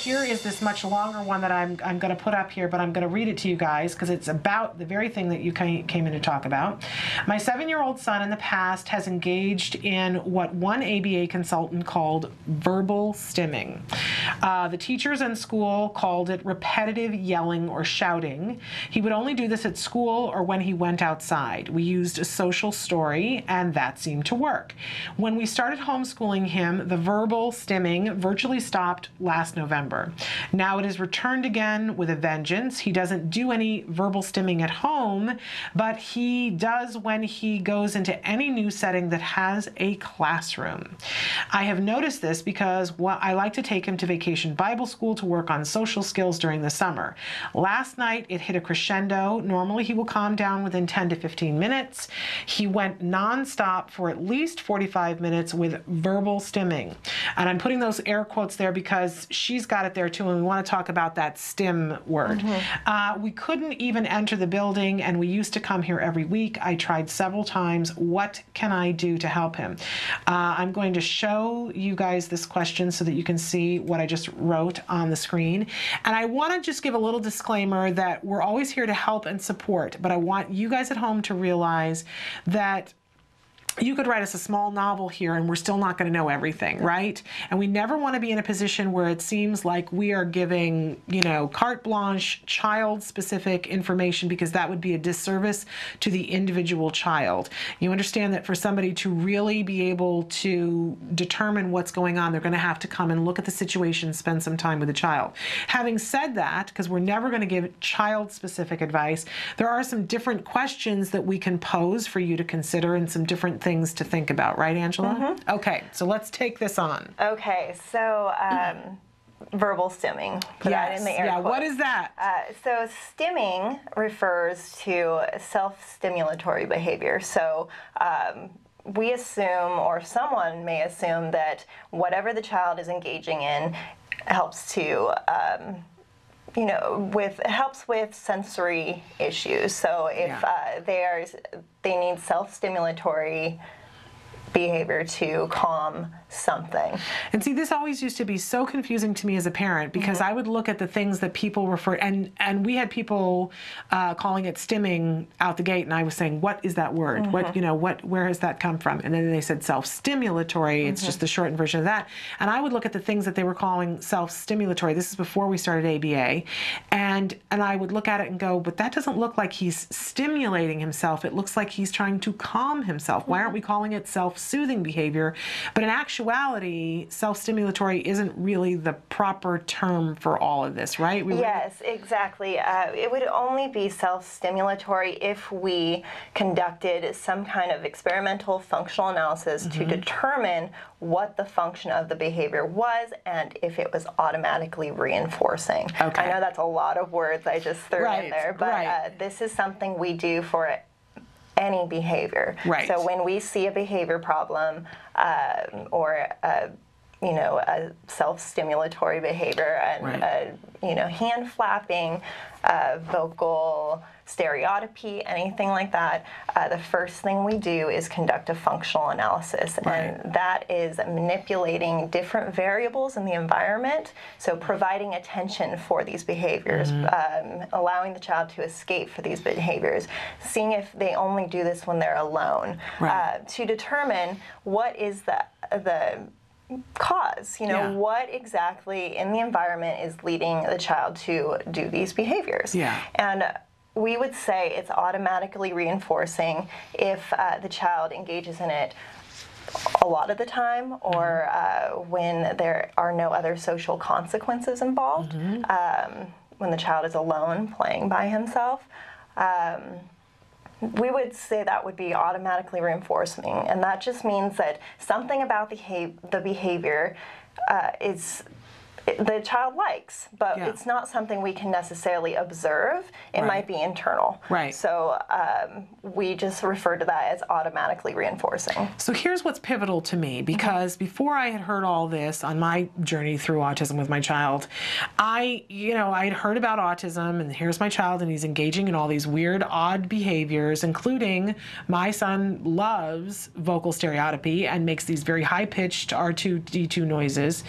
here is this much longer one that I'm going to put up here, but I'm going to read it to you guys because it's about the very thing that you came in to talk about. My 7-year-old son in the past has engaged in what one ABA consultant called verbal stimming. The teachers in school called it repetitive yelling or shouting. He would only do this at school or when he went outside. We used a social story, and that seemed to work. When we started homeschooling him, the verbal stimming virtually stopped last November. Now it has returned again with a vengeance. He doesn't do any verbal stimming at home, but he does when he goes into any new setting that has a classroom. I have noticed this because I like to take him to Vacation Bible School to work on social skills during the summer. Last night it hit a crescendo. Normally he will calm down within 10 to 15 minutes. He went nonstop for at least 45 minutes with verbal stimming. And I'm putting those air quotes there because she's got it there too, and we want to talk about that stim word. We couldn't even enter the building, and we used to come here every week. I tried several times. What can I do to help him? I'm going to show you guys this question so that you can see what I just wrote on the screen. And I want to just give a little disclaimer that we're always here to help and support, but I want you guys at home to realize that you could write us a small novel here and we're still not going to know everything, right? And we never want to be in a position where it seems like we are giving, you know, carte blanche, child-specific information, because that would be a disservice to the individual child. You understand that for somebody to really be able to determine what's going on, they're going to have to come and look at the situation, spend some time with the child. Having said that, because we're never going to give child-specific advice, there are some different questions that we can pose for you to consider and some different things to think about, right, Angela? Okay, so let's take this on. Okay, so verbal stimming. Put that in the air quotes. What is that? So stimming refers to self-stimulatory behavior. So we assume, or someone may assume, that whatever the child is engaging in helps to you know, helps with sensory issues. So if they need self-stimulatory behavior to calm something. And see, this always used to be so confusing to me as a parent, because I would look at the things that people refer, and we had people calling it stimming out the gate, and I was saying, what is that word? What, you know, where has that come from? And then they said self-stimulatory. It's just the shortened version of that. And I would look at the things that they were calling self-stimulatory. This is before we started ABA. And I would look at it and go, but that doesn't look like he's stimulating himself. It looks like he's trying to calm himself. Why aren't we calling it self-soothing behavior? But in actuality, self-stimulatory isn't really the proper term for all of this, right? Yes, exactly. It would only be self-stimulatory if we conducted some kind of experimental functional analysis to determine what the function of the behavior was and if it was automatically reinforcing. Okay. I know that's a lot of words I just threw in there, but this is something we do for any behavior. So when we see a behavior problem or you know, a self-stimulatory behavior, and you know, hand flapping, vocal stereotypy, anything like that, the first thing we do is conduct a functional analysis, and that is manipulating different variables in the environment, so providing attention for these behaviors, allowing the child to escape for these behaviors, seeing if they only do this when they're alone, to determine what is the cause, you know, what exactly in the environment is leading the child to do these behaviors. And we would say it's automatically reinforcing if the child engages in it a lot of the time, or when there are no other social consequences involved, when the child is alone playing by himself. We would say that would be automatically reinforcing, and that just means that something about the behavior the child likes, but it's not something we can necessarily observe. It might be internal. So we just refer to that as automatically reinforcing. So here's what's pivotal to me, because before I had heard all this on my journey through autism with my child, I'd heard about autism, and here's my child, and he's engaging in all these weird, odd behaviors, including my son loves vocal stereotypy and makes these very high-pitched R2-D2 noises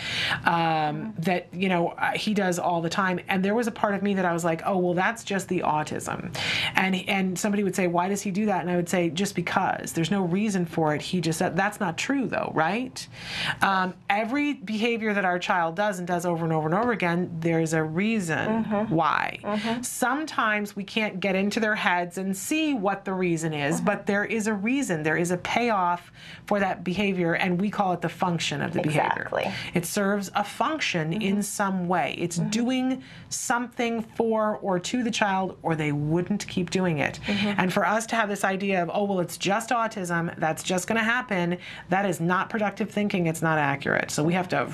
that, he does all the time. And there was a part of me that I was like, oh, well, that's just the autism. And somebody would say, why does he do that? And I would say, just because. There's no reason for it. He just, that's not true though, right? Every behavior that our child does and does over and over and over again, there's a reason why. Sometimes we can't get into their heads and see what the reason is, but there is a reason. There is a payoff for that behavior, and we call it the function of the behavior. It serves a function in some way. It's doing something for or to the child, or they wouldn't keep doing it. And for us to have this idea of, oh, well, it's just autism, that's just going to happen, that is not productive thinking. It's not accurate. So we have to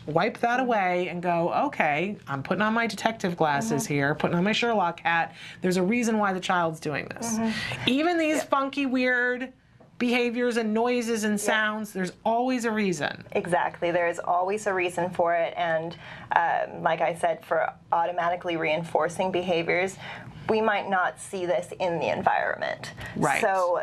wipe that away and go, okay, I'm putting on my detective glasses here, putting on my Sherlock hat. There's a reason why the child's doing this. Even these funky, weird behaviors and noises and sounds, there's always a reason. Exactly. There is always a reason for it. And like I said, for automatically reinforcing behaviors, we might not see this in the environment. Right. So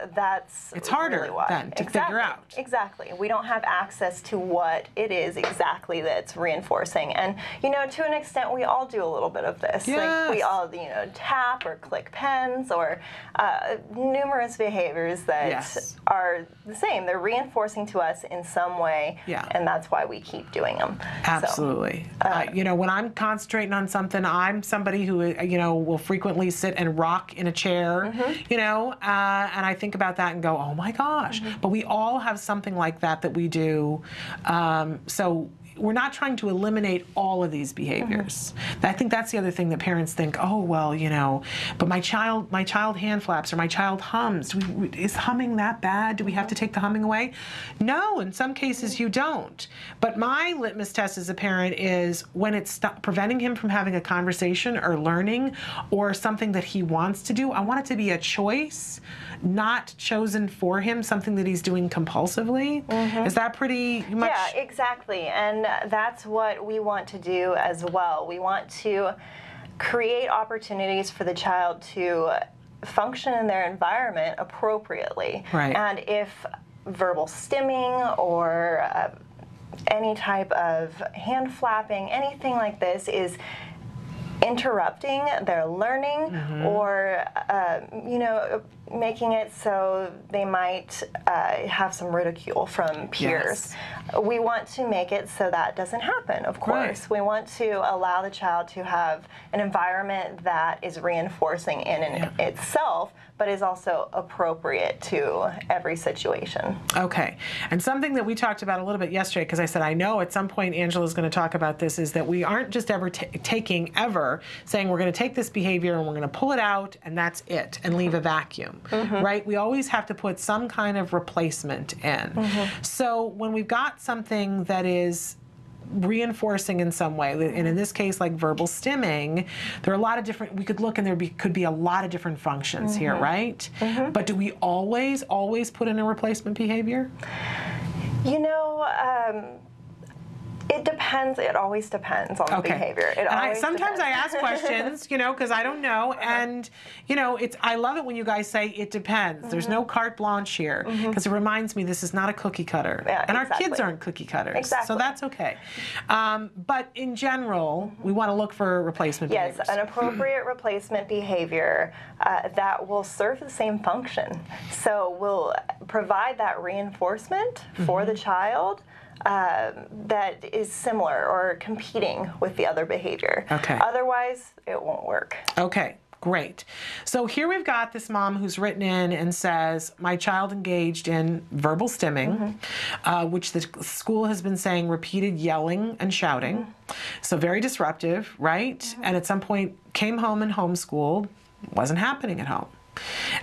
it's harder really why. then to figure out. Exactly. We don't have access to what it is exactly that's reinforcing. And, to an extent, we all do a little bit of this. Yes. Like we all, tap or click pens or numerous behaviors that are the same. They're reinforcing to us in some way, and that's why we keep doing them. Absolutely. So, when I'm concentrating on something, I'm somebody who, will frequently sit and rock in a chair, and I think about that and go, oh my gosh. But we all have something like that we do. So we're not trying to eliminate all of these behaviors. I think that's the other thing that parents think, oh, well, but my child hand flaps or my child hums. Is humming that bad? Do we have to take the humming away? No, in some cases you don't. But my litmus test as a parent is when it's preventing him from having a conversation or learning or something that he wants to do, I want it to be a choice, not chosen for him, something that he's doing compulsively. Is that pretty much? Yeah, exactly. And that's what we want to do as well. We want to create opportunities for the child to function in their environment appropriately. Right. And if verbal stimming or any type of hand flapping, anything like this is interrupting their learning or, making it so they might have some ridicule from peers. We want to make it so that doesn't happen, of course. We want to allow the child to have an environment that is reinforcing in itself, but is also appropriate to every situation. Okay. And something that we talked about a little bit yesterday, because I said, I know at some point Angela's going to talk about this, is that we aren't just ever saying we're going to take this behavior and we're going to pull it out and that's it and leave a vacuum, right? We always have to put some kind of replacement in. So when we've got something that is reinforcing in some way, and in this case, like verbal stimming, there are a lot of different, we could look and could be a lot of different functions here, right? But do we always put in a replacement behavior? It depends. It always depends on the behavior. Sometimes I ask questions, because I don't know, and I love it when you guys say it depends. There's no carte blanche here, because it reminds me this is not a cookie cutter, and our kids aren't cookie cutters, so that's okay. But in general, we want to look for replacement behaviors. Yes, an appropriate replacement behavior that will serve the same function. So we'll provide that reinforcement for the child that is similar or competing with the other behavior. Okay. Otherwise, it won't work. Okay, great. So here we've got this mom who's written in and says, my child engaged in verbal stimming, which the school has been saying repeated yelling and shouting. So very disruptive, right? And at some point came home and homeschooled, wasn't happening at home.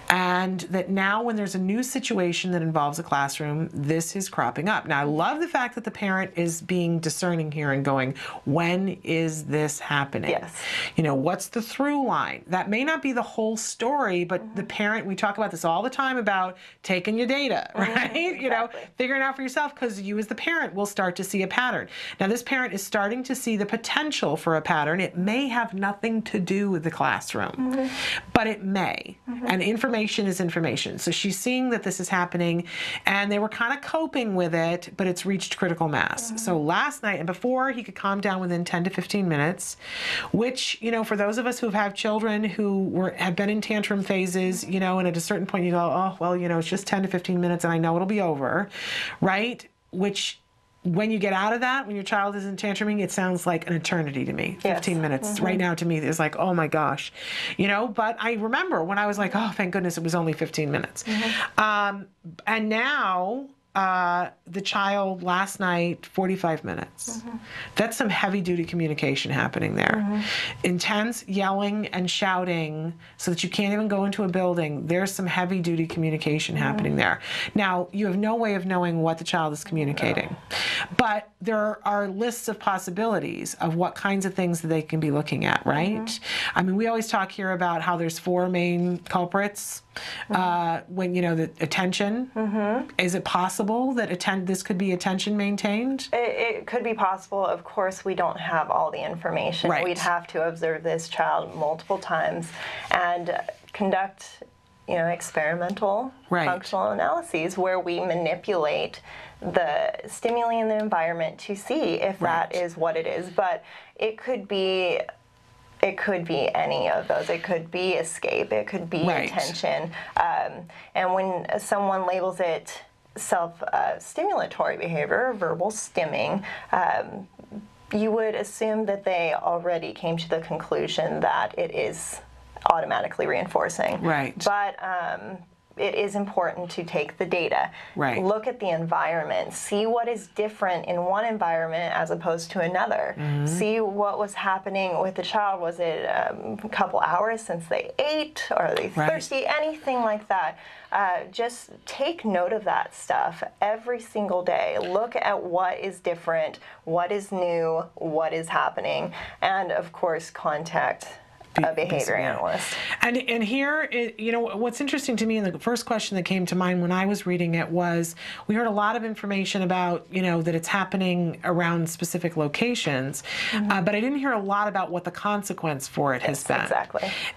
And that now when there's a new situation that involves a classroom, this is cropping up. Now, I love the fact that the parent is being discerning here and going, when is this happening? Yes. What's the through line? That may not be the whole story, but the parent, we talk about this all the time about taking your data, right? Exactly. Figuring out for yourself, because you as the parent will start to see a pattern. Now, this parent is starting to see the potential for a pattern. It may have nothing to do with the classroom, but it may. And information is information. So she's seeing that this is happening, and they were kind of coping with it, but it's reached critical mass. So last night, and before he could calm down within 10 to 15 minutes, which, you know, for those of us who have children who have been in tantrum phases, you know, and at a certain point you go, oh, well, you know, it's just 10 to 15 minutes and I know it'll be over, right? Which, when you get out of that, when your child isn't tantruming, it sounds like an eternity to me. 15 minutes right now to me is like, oh my gosh, you know, but I remember when I was like, oh, thank goodness it was only 15 minutes. And now, the child last night, 45 minutes. That's some heavy duty communication happening there. Intense yelling and shouting so that you can't even go into a building. There's some heavy duty communication happening there. Now, you have no way of knowing what the child is communicating, but there are lists of possibilities of what kinds of things that they can be looking at, right? I mean, we always talk here about how there's 4 main culprits. When, you know, the attention, is it possible that this could be attention maintained? It could be possible. Of course, we don't have all the information. We'd have to observe this child multiple times and conduct, you know, experimental functional analyses where we manipulate the stimuli in the environment to see if that is what it is. But it could be any of those. It could be escape. It could be attention. And when someone labels it self-stimulatory behavior, verbal stimming, you would assume that they already came to the conclusion that it is automatically reinforcing. But it is important to take the data, look at the environment, see what is different in one environment as opposed to another, see what was happening with the child. Was it a couple hours since they ate? Or are they thirsty? Anything like that. Just take note of that stuff every single day. Look at what is different, what is new, what is happening, and of course contact a behavior analyst. And here, you know, what's interesting to me, and the first question that came to mind when I was reading it was, we heard a lot of information about, you know, that it's happening around specific locations, but I didn't hear a lot about what the consequence for it has been.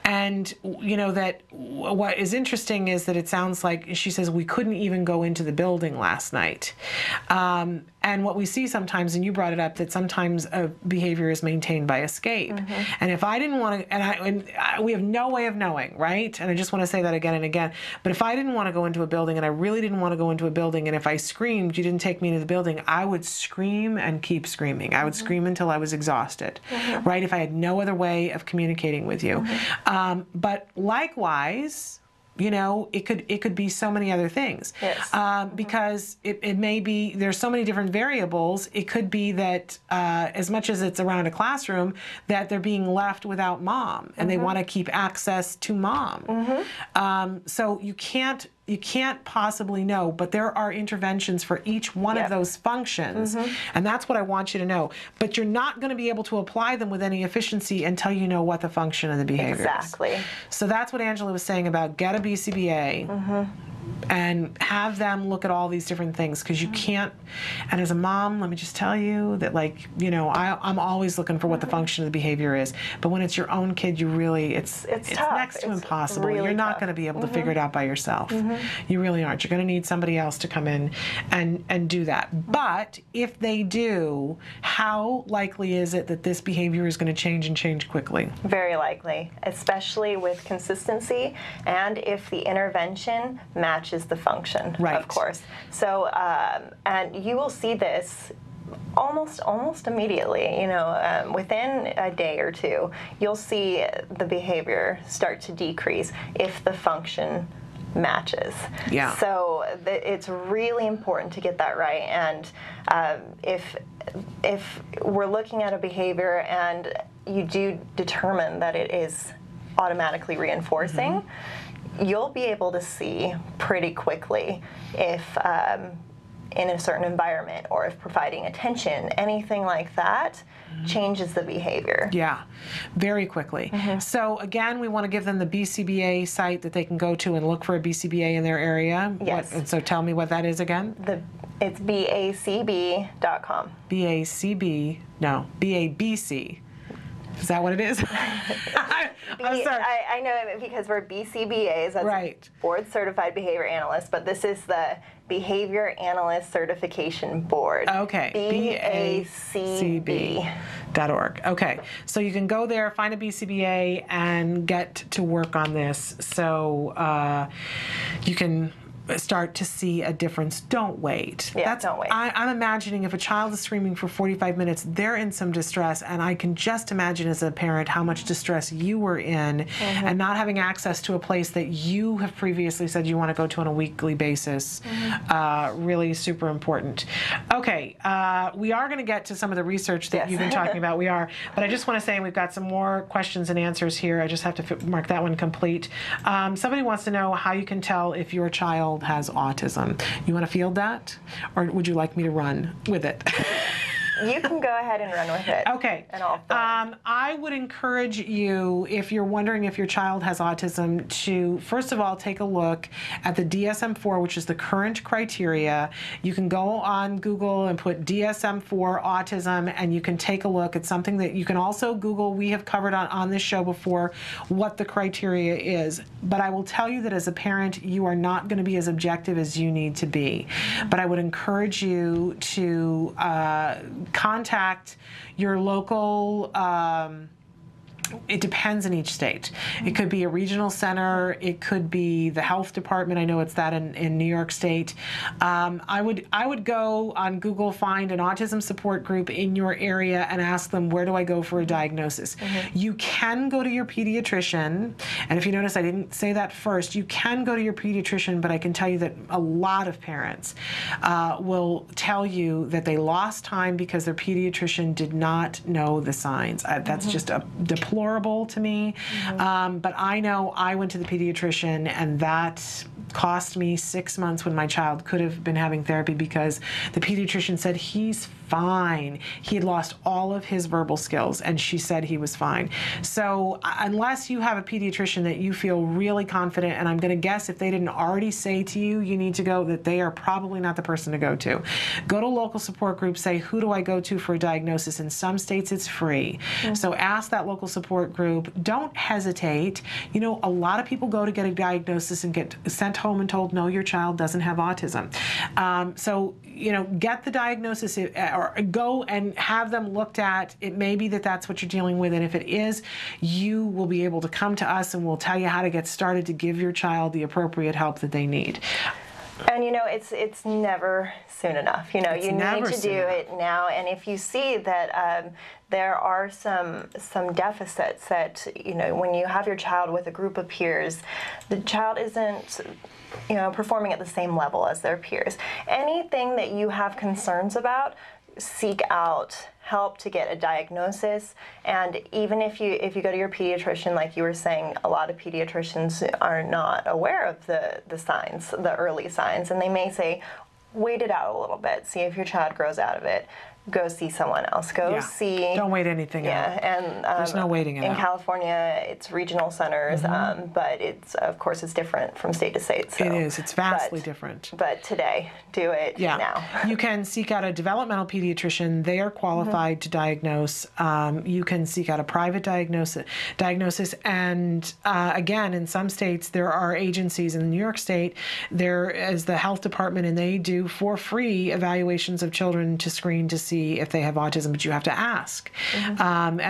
And, you know, that what is interesting is that it sounds like, she says, we couldn't even go into the building last night. And what we see sometimes, and you brought it up, that sometimes a behavior is maintained by escape. And if I didn't want to, we have no way of knowing, right? And I just want to say that again and again. But if I didn't want to go into a building, and I really didn't want to go into a building, and if I screamed, you didn't take me into the building, I would scream and keep screaming. I would scream until I was exhausted, right? If I had no other way of communicating with you. But likewise, you know, it could be so many other things. Because it may be, there's so many different variables. It could be that as much as it's around a classroom, that they're being left without mom, and they want to keep access to mom. So you can't possibly know, but there are interventions for each one of those functions, and that's what I want you to know. But you're not going to be able to apply them with any efficiency until you know what the function of the behavior is. So that's what Angela was saying about get a BCBA and have them look at all these different things, because you can't, and as a mom, let me just tell you that, like, you know, I'm always looking for what the function of the behavior is, but when it's your own kid, you really, it's next to impossible. Really You're not going to be able to figure it out by yourself. You really aren't. You're going to need somebody else to come in and do that. But if they do, how likely is it that this behavior is going to change, and change quickly? Very likely, especially with consistency, and if the intervention matches the function, of course. So, and you will see this almost immediately, you know, within a day or two, you'll see the behavior start to decrease if the function matches. So it's really important to get that right. And if we're looking at a behavior and you do determine that it is automatically reinforcing, you'll be able to see pretty quickly if in a certain environment, or if providing attention, anything like that, changes the behavior. Very quickly. So again, we want to give them the BCBA site that they can go to and look for a BCBA in their area. And so tell me what that is again. It's BACB.com. BACB, no, BABC. Is that what it is? I'm sorry. I know it because we're BCBAs, that's right. Board Certified Behavior Analyst, but this is the Behavior Analyst Certification Board. Okay. BACB.org. Okay. So you can go there, find a BCBA, and get to work on this. So you can start to see a difference. Don't wait. Yeah, don't wait. I'm imagining if a child is screaming for 45 minutes, they're in some distress, and I can just imagine as a parent how much distress you were in, and not having access to a place that you have previously said you want to go to on a weekly basis. Really super important. Okay, we are going to get to some of the research that you've been talking about. We are, but I just want to say we've got some more questions and answers here. I just have to mark that one complete. Somebody wants to know how you can tell if your child has autism. You want to field that, or would you like me to run with it? You can go ahead and run with it. Okay. And I'll I would encourage you, if you're wondering if your child has autism, to first of all take a look at the DSM-4, which is the current criteria. You can go on Google and put DSM-4 autism, and you can take a look at something that you can also Google. We have covered on this show before what the criteria is. But I will tell you that as a parent, you are not going to be as objective as you need to be. But I would encourage you to contact your local, it depends in each state. It could be a regional center. It could be the health department. I know it's that in New York State. I would go on Google, find an autism support group in your area and ask them, where do I go for a diagnosis? You can go to your pediatrician. And if you notice, I didn't say that first. You can go to your pediatrician, but I can tell you that a lot of parents will tell you that they lost time because their pediatrician did not know the signs. That's just a deplorable to me. But I know I went to the pediatrician, and that cost me 6 months when my child could have been having therapy because the pediatrician said he's fine. He had lost all of his verbal skills, and she said he was fine. So unless you have a pediatrician that you feel really confident, and I'm going to guess if they didn't already say to you, you need to go, that they are probably not the person to go to. Go to a local support group, say, who do I go to for a diagnosis? In some states, it's free. So ask that local support group. Don't hesitate. You know, a lot of people go to get a diagnosis and get sent home and told, no, your child doesn't have autism. So, you know, get the diagnosis, or go and have them looked at. It may be that that's what you're dealing with, and if it is, you will be able to come to us and we'll tell you how to get started to give your child the appropriate help that they need. And you know, it's never soon enough. You know, you need to do it now. And if you see that there are some deficits that, you know, when you have your child with a group of peers, the child isn't, you know, performing at the same level as their peers. Anything that you have concerns about, seek out help to get a diagnosis. And even if you go to your pediatrician, like you were saying, a lot of pediatricians are not aware of the signs, the early signs, and they may say, wait it out a little bit, see if your child grows out of it. Go see someone else. Go see. Don't wait anything out. And there's no waiting it in out. California, it's regional centers, but it's, of course, it's different from state to state. So. It is. It's vastly different. But today, do it now. You can seek out a developmental pediatrician. They are qualified to diagnose. You can seek out a private diagnosis. And again, in some states, there are agencies. In New York State, there is the health department, and they do for free evaluations of children to screen to see if they have autism, but you have to ask. And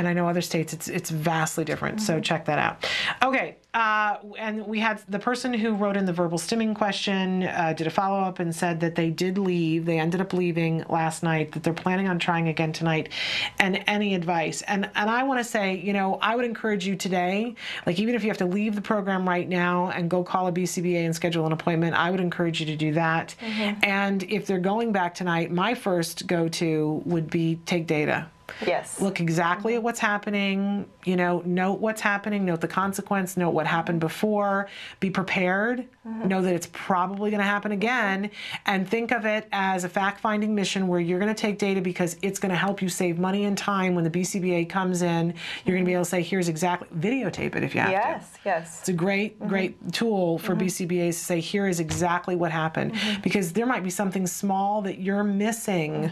I know other states it's vastly different, so check that out. Okay, and we had the person who wrote in the verbal stimming question did a follow-up and said that they did leave. They ended up leaving last night, that they're planning on trying again tonight. And any advice? And I want to say, you know, I would encourage you today, like even if you have to leave the program right now and go call a BCBA and schedule an appointment, I would encourage you to do that. And if they're going back tonight, my first go-to would be take data. Yes. Look exactly at what's happening, you know, note what's happening, note the consequence, note what happened before, be prepared, know that it's probably going to happen again, and think of it as a fact-finding mission where you're going to take data because it's going to help you save money and time. When the BCBA comes in, you're going to be able to say, here's exactly, videotape it if you have to. Yes. It's a great tool for BCBAs to say, here is exactly what happened, because there might be something small that you're missing.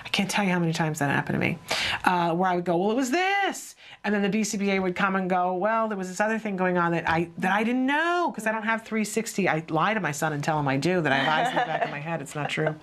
I can't tell you how many times that happened to me. where I would go, well, it was this. And then the BCBA would come and go, well, there was this other thing going on that I didn't know, because I don't have 360. I lie to my son and tell him I do, that I have eyes in the back of my head. It's not true.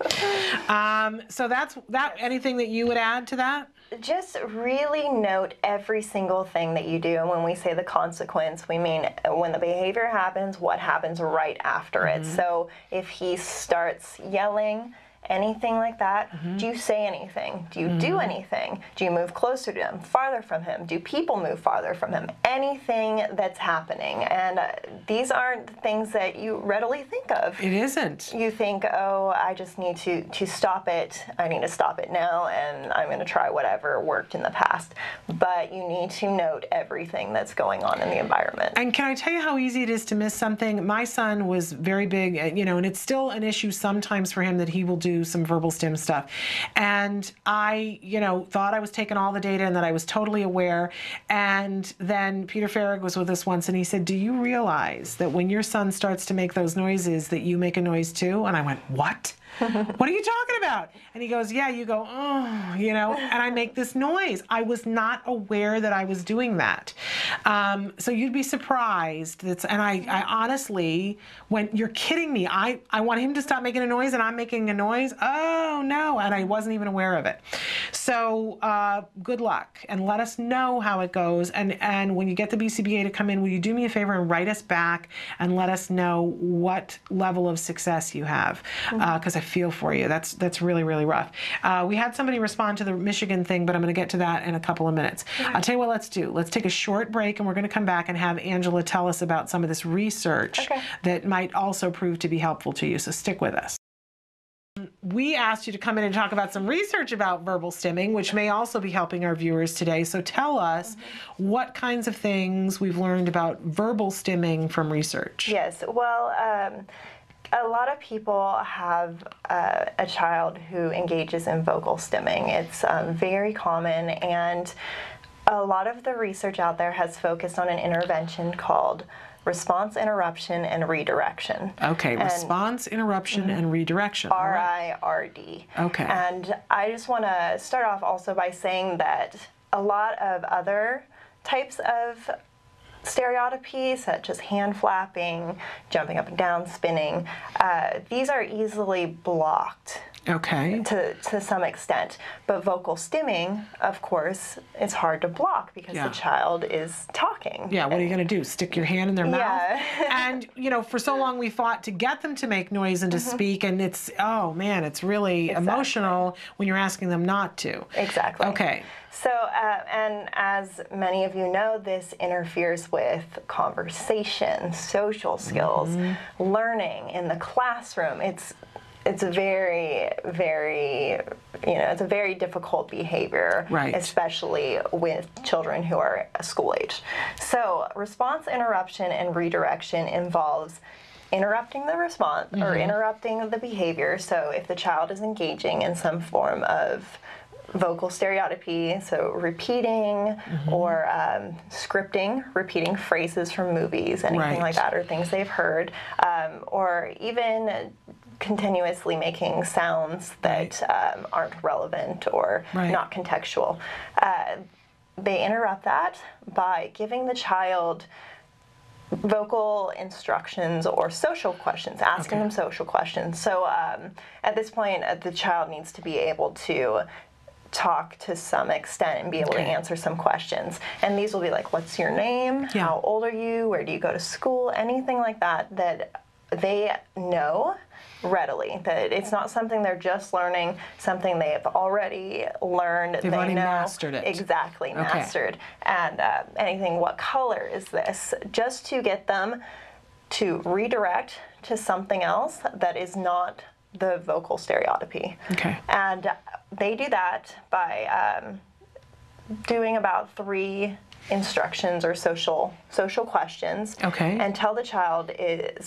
So that's that. Anything that you would add to that? Just really note every single thing that you do. And when we say the consequence, we mean when the behavior happens, what happens right after it. So if he starts yelling, anything like that, do you say anything? Do you do anything? Do you move closer to him, farther from him? Do people move farther from him? Anything that's happening. And these aren't things that you readily think of. It isn't. You think, oh, I just need to stop it. I need to stop it now, and I'm going to try whatever worked in the past. But you need to note everything that's going on in the environment. And can I tell you how easy it is to miss something? My son was very big, and it's still an issue sometimes for him that he will do some verbal stim stuff. And I, thought I was taking all the data and that I was totally aware. And then Peter Farrig was with us once, and he said, do you realize that when your son starts to make those noises that you make a noise too? And I went, what? What are you talking about? And he goes, yeah, you go, oh, and I make this noise. I was not aware that I was doing that. So you'd be surprised. And I honestly, when you're kidding me, I want him to stop making a noise and I'm making a noise. Oh, no. And I wasn't even aware of it. So good luck, and let us know how it goes. And when you get the BCBA to come in, will you do me a favor and write us back and let us know what level of success you have? Because I feel for you. That's really, really rough. We had somebody respond to the Michigan thing, but I'm going to get to that in a couple of minutes. I'll tell you what let's do. Let's take a short break, and we're going to come back and have Angela tell us about some of this research that might also prove to be helpful to you. So stick with us. We asked you to come in and talk about some research about verbal stimming, which may also be helping our viewers today. So tell us what kinds of things we've learned about verbal stimming from research. Yes, well, a lot of people have a child who engages in vocal stimming. It's very common, and a lot of the research out there has focused on an intervention called response interruption and redirection. Okay, response interruption and redirection. RIRD. Okay. And I just want to start off also by saying that a lot of other types of stereotypy, such as hand flapping, jumping up and down, spinning, these are easily blocked. Okay. To some extent. But vocal stimming, of course, is hard to block because the child is talking. Yeah, what are you going to do? Stick your hand in their mouth? And, for so long we fought to get them to make noise and to speak, and it's, oh man, it's really emotional when you're asking them not to. Exactly. Okay. So, and as many of you know, this interferes with conversation, social skills, learning in the classroom. It's a very, very, it's a very difficult behavior, especially with children who are school age. So response interruption and redirection involves interrupting the response or interrupting the behavior. So if the child is engaging in some form of vocal stereotypy, so repeating or scripting, repeating phrases from movies, anything like that, or things they've heard, or even continuously making sounds that aren't relevant or not contextual. They interrupt that by giving the child vocal instructions or social questions, asking them social questions. So at this point, the child needs to be able to talk to some extent and be able to answer some questions. And these will be like, what's your name? How old are you? Where do you go to school? Anything like that that they know readily, that it's not something they're just learning, something they have already learned. They've already mastered it. Exactly, mastered. And anything, what color is this? Just to get them to redirect to something else that is not the vocal stereotypy. Okay. And they do that by doing about 3 instructions or social questions, and tell the child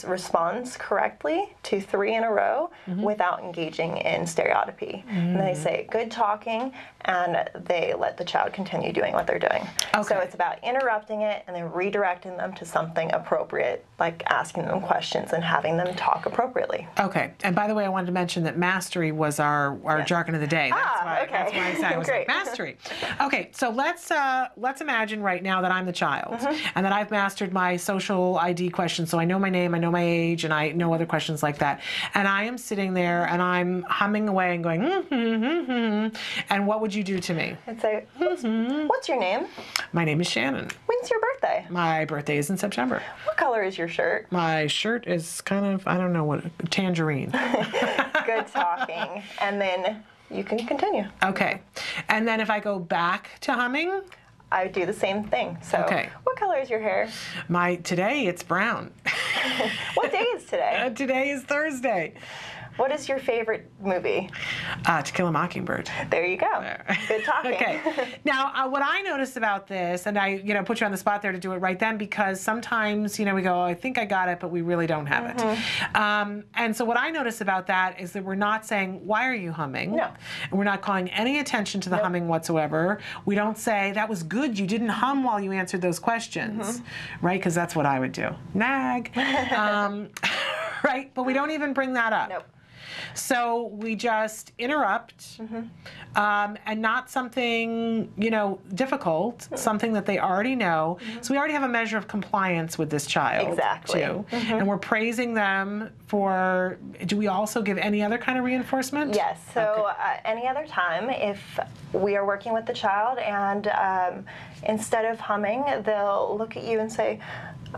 responds correctly to 3 in a row without engaging in stereotypy. And they say good talking, and they let the child continue doing what they're doing. So it's about interrupting it and then redirecting them to something appropriate, like asking them questions and having them talk appropriately. Okay. And by the way, I wanted to mention that mastery was our jargon of the day. That's why I said I was like, mastery. Okay, so let's imagine right now that I'm the child and that I've mastered my social ID questions. So I know my name, I know my age, and I know other questions like that. And I am sitting there and I'm humming away and going, and what would you do to me? I'd say, what's your name? My name is Shannon. When's your birthday? My birthday is in September. What color is your shirt? My shirt is kind of, I don't know what, tangerine. Good talking. And then you can continue. Okay. And then if I go back to humming? I do the same thing. So what color is your hair? Today it's brown. What day is today? Today is Thursday. What is your favorite movie? To Kill a Mockingbird. There you go. Good talking. Okay. Now, what I noticed about this, and I, put you on the spot there to do it right then, because sometimes, we go, I think I got it, but we really don't have it. And so what I noticed about that is that we're not saying, why are you humming? No. And we're not calling any attention to the humming whatsoever. We don't say, that was good, you didn't hum while you answered those questions, right? Because that's what I would do. Nag. Right? But we don't even bring that up. Nope. So we just interrupt, and not something, difficult, something that they already know. So we already have a measure of compliance with this child, too. And we're praising them for, do we also give any other kind of reinforcement? Yes. So any other time, if we are working with the child and instead of humming, they'll look at you and say,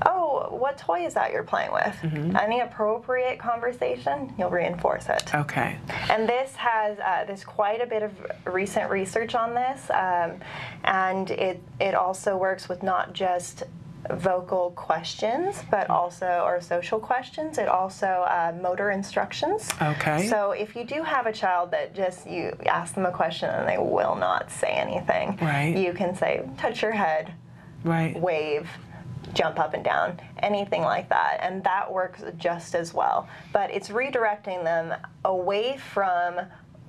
oh, what toy is that you're playing with? Any appropriate conversation, you'll reinforce it. Okay. And this has, there's quite a bit of recent research on this, and it also works with not just vocal questions, but also, or social questions, it also motor instructions. Okay. So if you do have a child that just, you ask them a question and they will not say anything, you can say, touch your head, wave, jump up and down, anything like that, and that works just as well. But it's redirecting them away from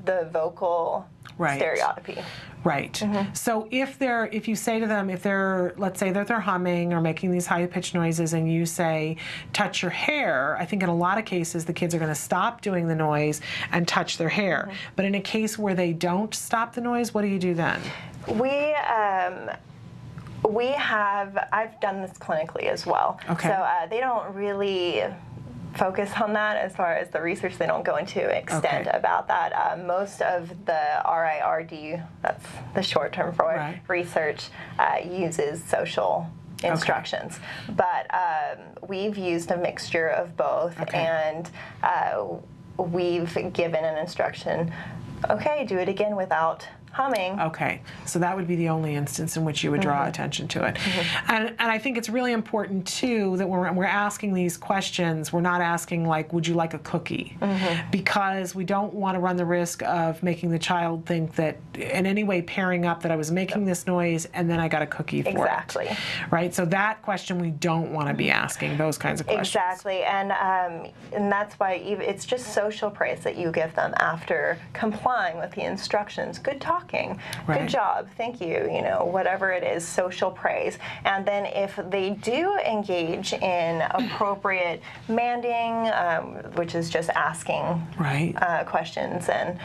the vocal stereotypy. Right. So if you say to them, let's say that they're humming or making these high-pitched noises, and you say, touch your hair, I think in a lot of cases the kids are going to stop doing the noise and touch their hair. But in a case where they don't stop the noise, what do you do then? I've done this clinically as well. Okay. So they don't really focus on that as far as the research. They don't go into extent about that. Most of the RIRD, that's the short term for research, uses social instructions. But we've used a mixture of both, and we've given an instruction, do it again without humming. Okay, so that would be the only instance in which you would draw attention to it. And I think it's really important too that when we're asking these questions, we're not asking like, would you like a cookie? Because we don't want to run the risk of making the child think that in any way pairing up that I was making this noise and then I got a cookie for it. Right, so that question we don't want to be asking, those kinds of questions. Exactly, and that's why it's just social praise that you give them after complying with the instructions. Good talking. Good job. Thank you. Whatever it is, social praise. And then if they do engage in appropriate manding, which is just asking questions and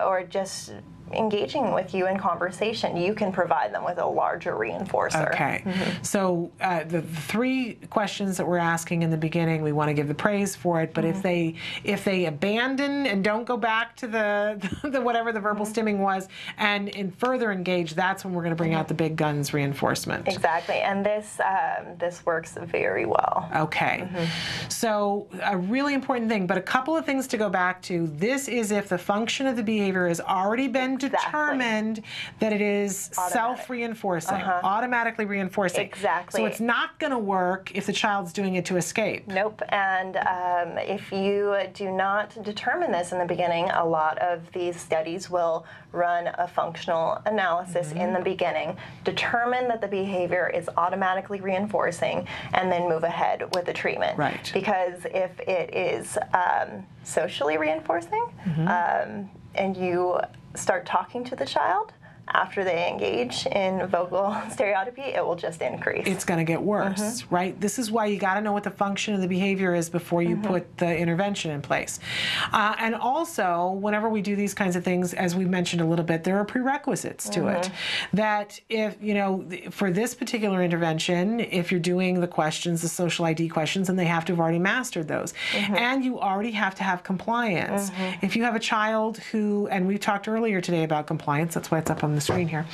or just engaging with you in conversation, you can provide them with a larger reinforcer. Okay. So the 3 questions that we're asking in the beginning, we want to give the praise for it, but if they abandon and don't go back to the whatever the verbal stimming was and further engage, that's when we're going to bring out the big guns reinforcement. Exactly. And this works very well. Okay. So a really important thing, but a couple of things to go back to. This is if the function of the behavior has already been determined that it is self-reinforcing, automatically reinforcing. Exactly. So it's not going to work if the child's doing it to escape. Nope. And if you do not determine this in the beginning, a lot of these studies will run a functional analysis in the beginning, determine that the behavior is automatically reinforcing, and then move ahead with the treatment. Right. Because if it is socially reinforcing, and you start talking to the child after they engage in vocal stereotypy, it will just increase. It's going to get worse, right? This is why you got to know what the function of the behavior is before you put the intervention in place. And also, whenever we do these kinds of things, as we mentioned a little bit, there are prerequisites to it. That if, you know, for this particular intervention, if you're doing the questions, the social ID questions, then they have to have already mastered those. And you already have to have compliance. If you have a child who, and we talked earlier today about compliance, that's why it's up on the screen here,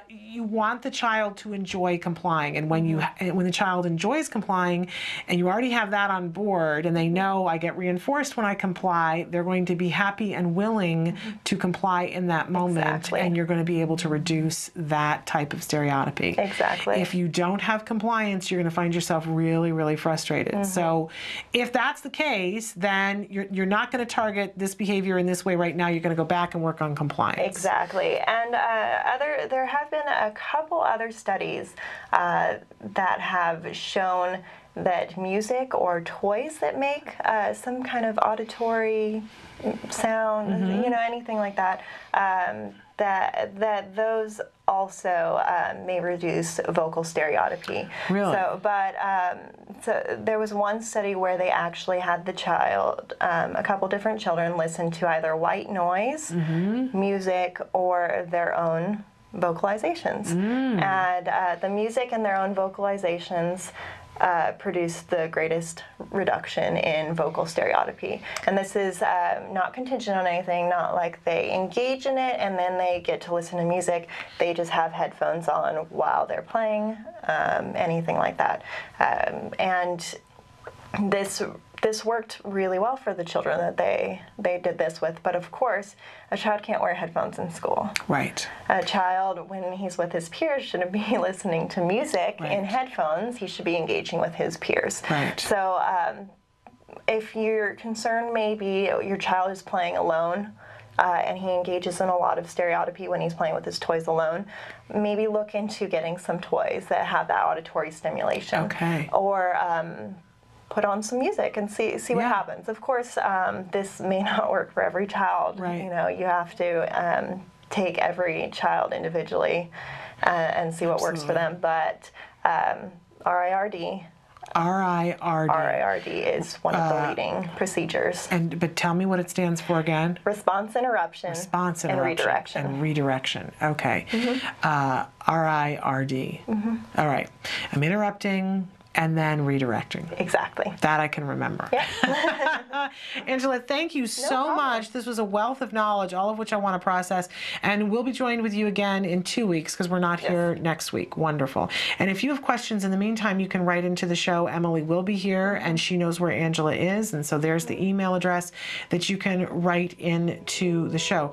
you want the child to enjoy complying, and when when the child enjoys complying and you already have that on board and they know I get reinforced when I comply, they're going to be happy and willing to comply in that moment, and you're going to be able to reduce that type of stereotypy. If you don't have compliance, you're going to find yourself really, really frustrated. So if that's the case, then you're not going to target this behavior in this way right now. You're going to go back and work on compliance. And there have been a couple other studies that have shown that music or toys that make some kind of auditory sound, you know, anything like that, that those also may reduce vocal stereotypy. Really? So there was one study where they actually had the child, a couple different children, listen to either white noise, music, or their own vocalizations. And the music and their own vocalizations produced the greatest reduction in vocal stereotypy. And this is not contingent on anything, not like they engage in it and then they get to listen to music. They just have headphones on while they're playing, anything like that. And this worked really well for the children that they did this with. But of course, a child can't wear headphones in school. Right. A child, when he's with his peers, shouldn't be listening to music in headphones. He should be engaging with his peers. Right. So if you're concerned maybe your child is playing alone, and he engages in a lot of stereotypy when he's playing with his toys alone, maybe look into getting some toys that have that auditory stimulation. Or put on some music and see what happens. Of course, this may not work for every child. You know, you have to take every child individually and see what works for them. But RIRD is one of the leading procedures. But tell me what it stands for again. Response interruption. And redirection. And redirection. Okay. RIRD. All right. I'm interrupting and then redirecting. Exactly. That I can remember. Yep. Angela, thank you so much. This was a wealth of knowledge, all of which I want to process. And we'll be joined with you again in 2 weeks because we're not here next week. Wonderful. And if you have questions in the meantime, you can write into the show. Emily will be here, and she knows where Angela is. And so there's the email address that you can write into the show.